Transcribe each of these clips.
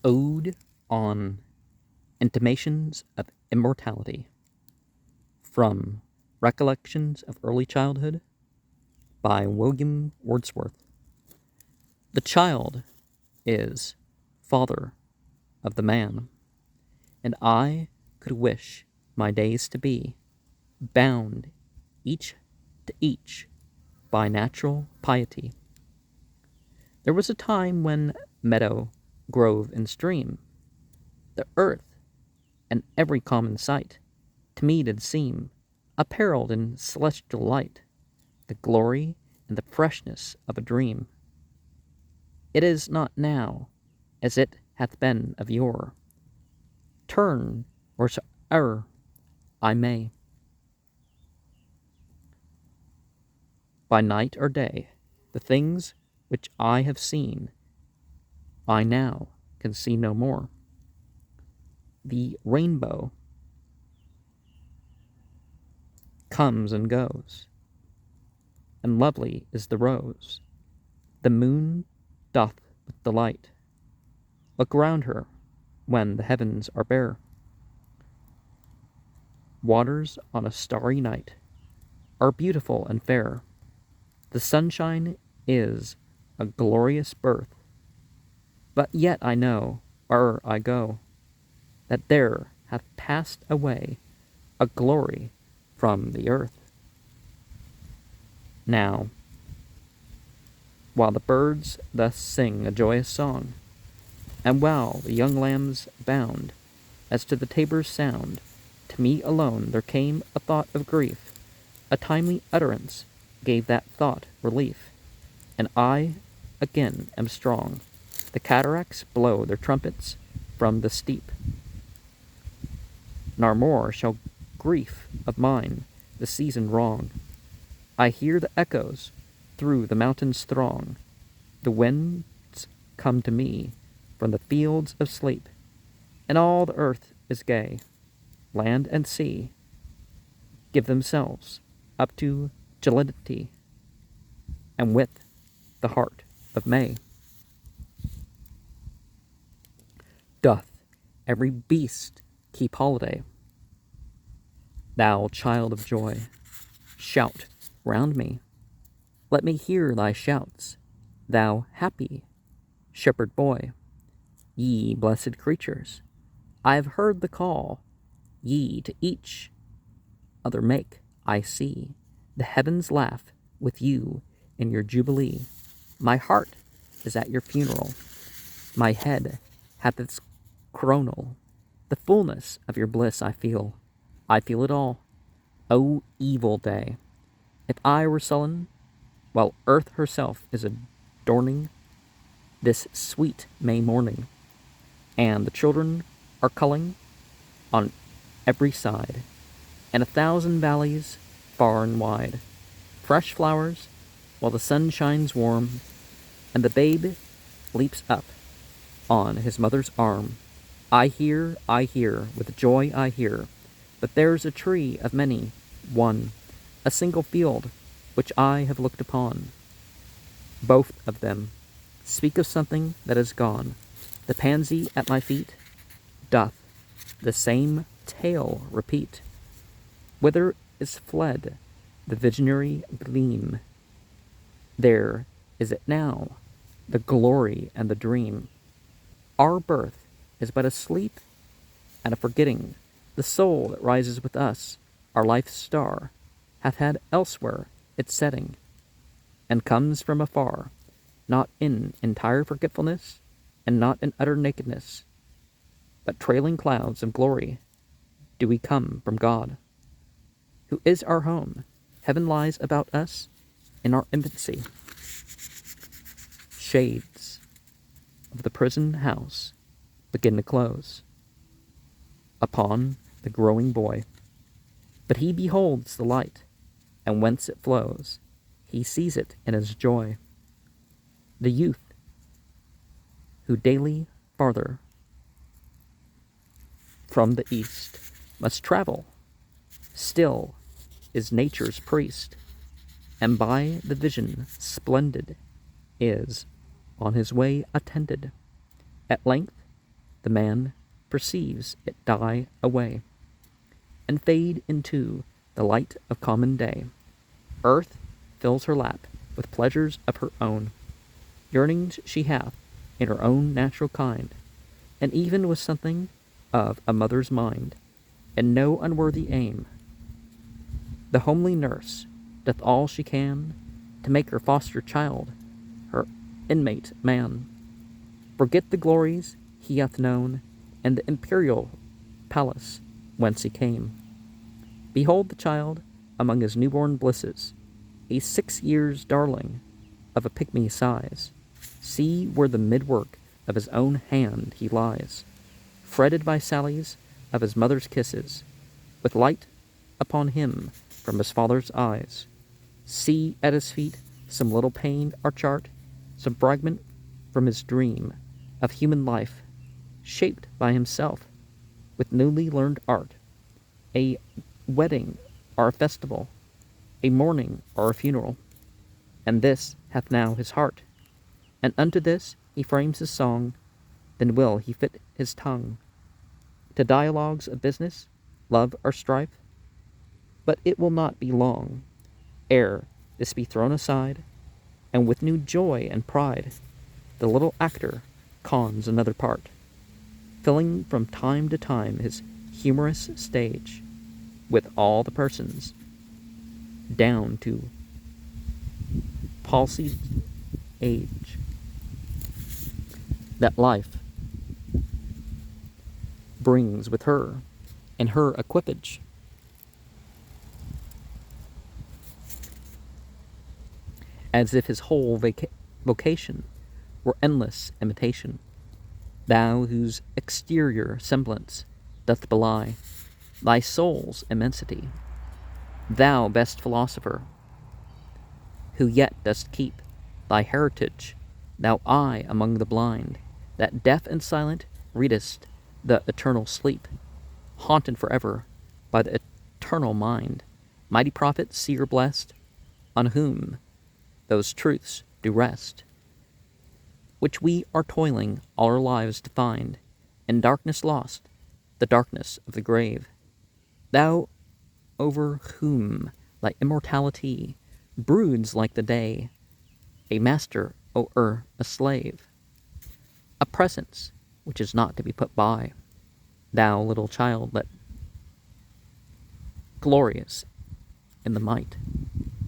Ode on Intimations of Immortality from Recollections of Early Childhood by William Wordsworth. The child is father of the man, and I could wish my days to be bound each to each by natural piety. There was a time when meadow, grove, and stream, the earth, and every common sight, to me did seem apparelled in celestial light, the glory and the freshness of a dream. It is not now, as it hath been of yore. Turn wheresoe'er I may, by night or day, the things which I have seen, I now can see no more. The rainbow comes and goes, and lovely is the rose. The moon doth with delight look round her when the heavens are bare. Waters on a starry night are beautiful and fair. The sunshine is a glorious birth, but yet I know, ere I go, that there hath passed away a glory from the earth. Now, while the birds thus sing a joyous song, and while the young lambs bound as to the tabor's sound, to me alone there came a thought of grief. A timely utterance gave that thought relief, and I again am strong. The cataracts blow their trumpets from the steep, nor more shall grief of mine the season wrong. I hear the echoes through the mountains throng. The winds come to me from the fields of sleep, and all the earth is gay. Land and sea give themselves up to jollity, and with the heart of May doth every beast keep holiday. Thou child of joy, shout round me. Let me hear thy shouts, thou happy shepherd boy. Ye blessed creatures, I have heard the call. Ye to each other make, I see, the heavens laugh with you in your jubilee. My heart is at your funeral. My head hath its coronal. The fullness of your bliss I feel it all. O evil day, if I were sullen, while earth herself is adorning this sweet May morning, and the children are culling on every side, and 1,000 valleys far and wide, fresh flowers, while the sun shines warm, and the babe leaps up on his mother's arm. I hear, with joy I hear, but there's a tree of many, one, a single field, which I have looked upon. Both of them speak of something that is gone. The pansy at my feet doth the same tale repeat. Whither is fled the visionary gleam? There is it now, the glory and the dream. Our birth is but a sleep and a forgetting. The soul that rises with us, our life's star, hath had elsewhere its setting, and comes from afar, not in entire forgetfulness, and not in utter nakedness, but trailing clouds of glory do we come from God, who is our home. Heaven lies about us in our infancy. Shades of the prison house begin to close upon the growing boy, but he beholds the light, and whence it flows, he sees it in his joy. The youth who daily farther from the east must travel, still is nature's priest, and by the vision splendid is on his way attended. At length The man perceives it die away and fade into the light of common day. Earth fills her lap with pleasures of her own, yearnings she hath in her own natural kind, and even with something of a mother's mind, and no unworthy aim. The homely nurse doth all she can to make her foster child her inmate man, forget the glories he hath known, and the imperial palace whence he came. Behold the child among his newborn blisses, a 6 years' darling of a pygmy size. See where the mid-work of his own hand he lies, fretted by sallies of his mother's kisses, with light upon him from his father's eyes. See at his feet some little pane or chart, some fragment from his dream of human life, shaped by himself with newly learned art, a wedding or a festival, a mourning or a funeral. And this hath now his heart, and unto this he frames his song. Then will he fit his tongue to dialogues of business, love, or strife. But it will not be long ere this be thrown aside, and with new joy and pride the little actor cons another part, filling from time to time his humorous stage with all the persons, down to palsied age, that life brings with her and her equipage. As if his whole vocation were endless imitation, thou whose exterior semblance doth belie thy soul's immensity, thou best philosopher, who yet dost keep thy heritage, thou eye among the blind, that deaf and silent readest the eternal sleep, haunted forever by the eternal mind, mighty prophet, seer blessed, on whom those truths do rest, which we are toiling all our lives to find, in darkness lost, the darkness of the grave. Thou over whom thy immortality broods like the day, a master o'er a slave, a presence which is not to be put by. Thou little child, let glorious in the might,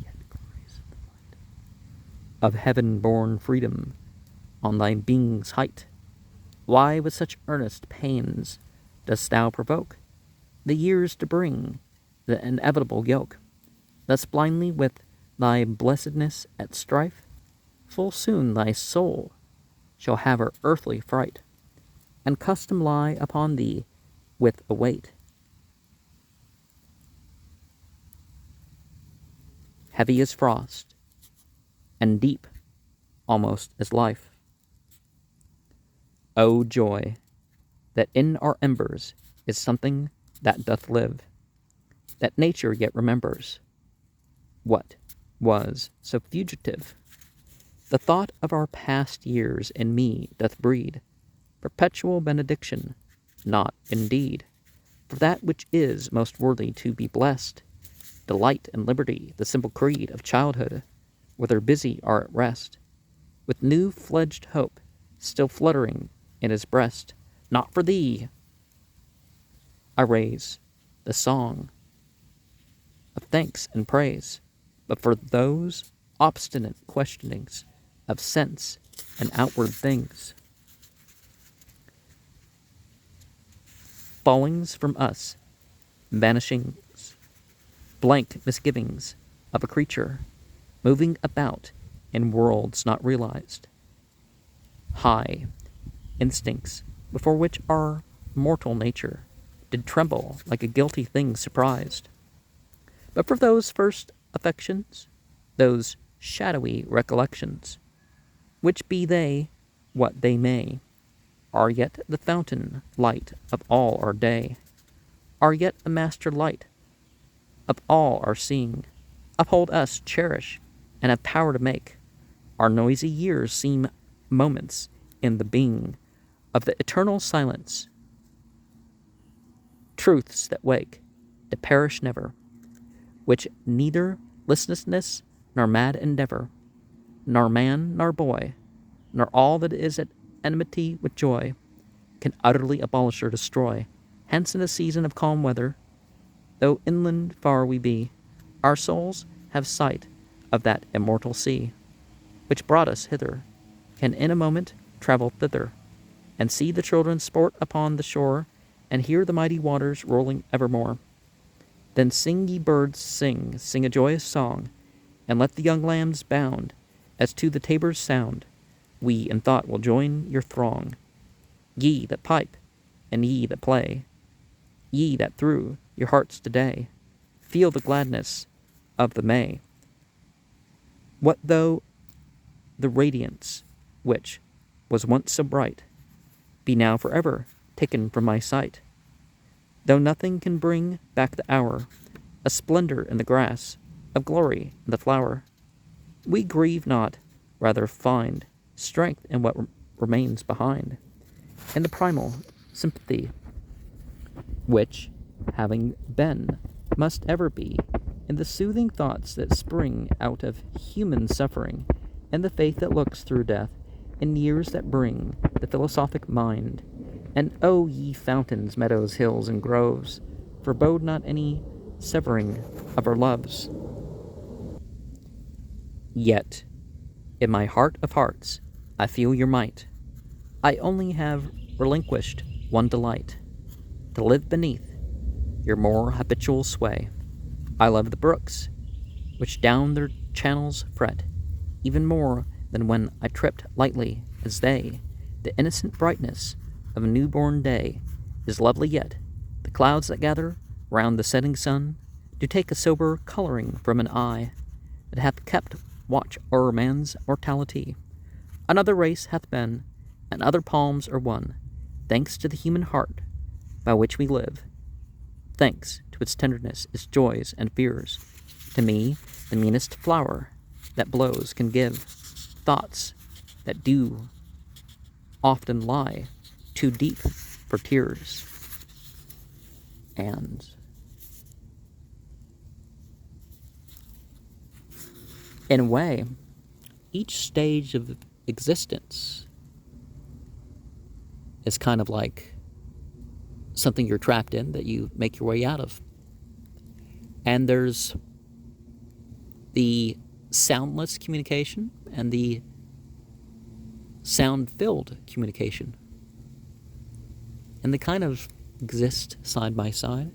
yet glorious in the might of heaven-born freedom, on thy being's height, why with such earnest pains dost thou provoke the years to bring the inevitable yoke? Thus blindly with thy blessedness at strife, full soon thy soul shall have her earthly fright, and custom lie upon thee with a weight heavy as frost, and deep almost as life. O joy, that in our embers is something that doth live, that nature yet remembers, what was so fugitive. The thought of our past years in me doth breed perpetual benediction, not indeed for that which is most worthy to be blessed, delight and liberty, the simple creed of childhood, whether busy or at rest, with new-fledged hope still fluttering in his breast. Not for thee I raise the song of thanks and praise, but for those obstinate questionings of sense and outward things, fallings from us, vanishings, blank misgivings of a creature moving about in worlds not realized, high instincts before which our mortal nature did tremble like a guilty thing surprised. But for those first affections, those shadowy recollections, which be they what they may, are yet the fountain light of all our day, are yet a master light of all our seeing, uphold us, cherish, and have power to make our noisy years seem moments in the being of the eternal silence, truths that wake, to perish never, which neither listlessness nor mad endeavor, nor man nor boy, nor all that is at enmity with joy, can utterly abolish or destroy. Hence, in a season of calm weather, though inland far we be, our souls have sight of that immortal sea, which brought us hither, can in a moment travel thither, and see the children sport upon the shore, and hear the mighty waters rolling evermore. Then sing, ye birds, sing, sing a joyous song, and let the young lambs bound, as to the tabor's sound, we in thought will join your throng. Ye that pipe, and ye that play, ye that through your hearts today feel the gladness of the May. What though the radiance which was once so bright be now forever taken from my sight? Though nothing can bring back the hour, a splendor in the grass, of glory in the flower, we grieve not, rather find strength in what remains behind, in the primal sympathy which, having been, must ever be, in the soothing thoughts that spring out of human suffering, and the faith that looks through death, in years that bring the philosophic mind. And O ye fountains, meadows, hills, and groves, forebode not any severing of our loves. Yet, in my heart of hearts, I feel your might. I only have relinquished one delight, to live beneath your more habitual sway. I love the brooks, which down their channels fret, even more than when I tripped lightly as they. The innocent brightness of a newborn day is lovely yet. The clouds that gather round the setting sun do take a sober coloring from an eye that hath kept watch o'er man's mortality. Another race hath been, and other palms are won, thanks to the human heart by which we live, thanks to its tenderness, its joys and fears. To me, the meanest flower that blows can give thoughts that do often lie too deep for tears. And in a way, each stage of existence is kind of like something you're trapped in that you make your way out of. And there's the soundless communication and the sound-filled communication. And they kind of exist side by side.